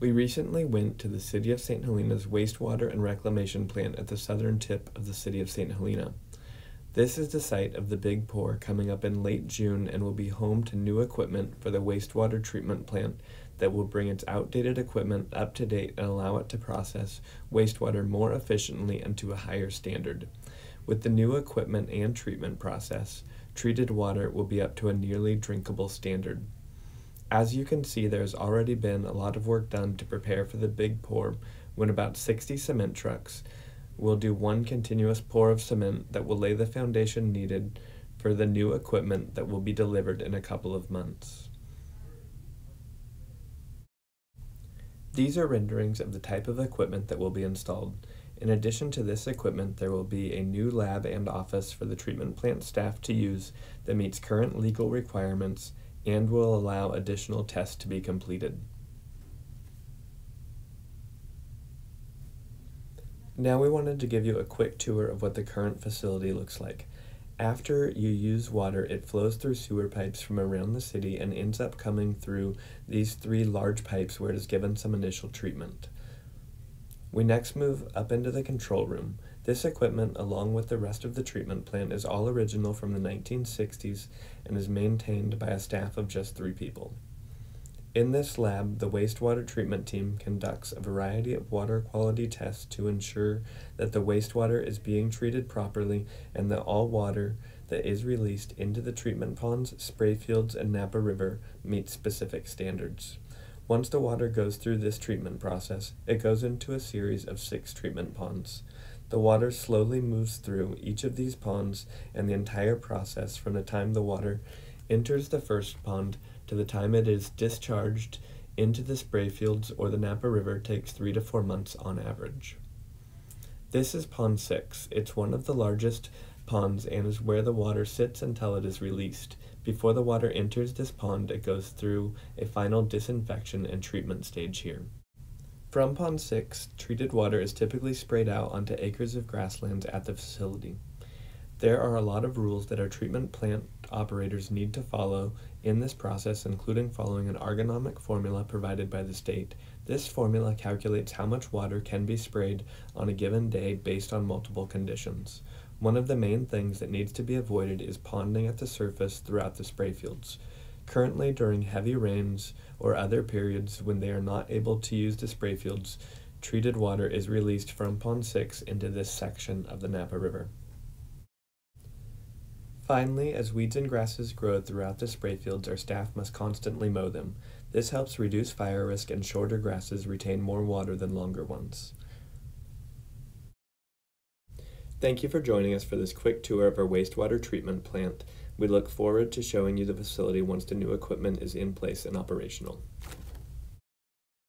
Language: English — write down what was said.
We recently went to the City of St. Helena's wastewater and reclamation plant at the southern tip of the City of St. Helena. This is the site of the Big Pour coming up in late June and will be home to new equipment for the wastewater treatment plant that will bring its outdated equipment up to date and allow it to process wastewater more efficiently and to a higher standard. With the new equipment and treatment process, treated water will be up to a nearly drinkable standard. As you can see, there's already been a lot of work done to prepare for the Big Pour when about 60 cement trucks will do one continuous pour of cement that will lay the foundation needed for the new equipment that will be delivered in a couple of months. These are renderings of the type of equipment that will be installed. In addition to this equipment, there will be a new lab and office for the treatment plant staff to use that meets current legal requirements and will allow additional tests to be completed. Now we wanted to give you a quick tour of what the current facility looks like. After you use water, it flows through sewer pipes from around the city and ends up coming through these 3 large pipes where it is given some initial treatment. We next move up into the control room. This equipment, along with the rest of the treatment plant, is all original from the 1960s and is maintained by a staff of just 3 people. In this lab, the wastewater treatment team conducts a variety of water quality tests to ensure that the wastewater is being treated properly and that all water that is released into the treatment ponds, spray fields, and Napa River meets specific standards. Once the water goes through this treatment process, it goes into a series of 6 treatment ponds. The water slowly moves through each of these ponds, and the entire process from the time the water enters the first pond to the time it is discharged into the spray fields or the Napa River takes 3 to 4 months on average. This is Pond 6. It's one of the largest ponds and is where the water sits until it is released. Before the water enters this pond, it goes through a final disinfection and treatment stage here. From Pond 6, treated water is typically sprayed out onto acres of grasslands at the facility. There are a lot of rules that our treatment plant operators need to follow in this process, including following an ergonomic formula provided by the state. This formula calculates how much water can be sprayed on a given day based on multiple conditions. One of the main things that needs to be avoided is ponding at the surface throughout the spray fields. Currently, during heavy rains or other periods when they are not able to use the spray fields, treated water is released from Pond 6 into this section of the Napa River. Finally, as weeds and grasses grow throughout the spray fields, our staff must constantly mow them. This helps reduce fire risk, and shorter grasses retain more water than longer ones. Thank you for joining us for this quick tour of our wastewater treatment plant. We look forward to showing you the facility once the new equipment is in place and operational.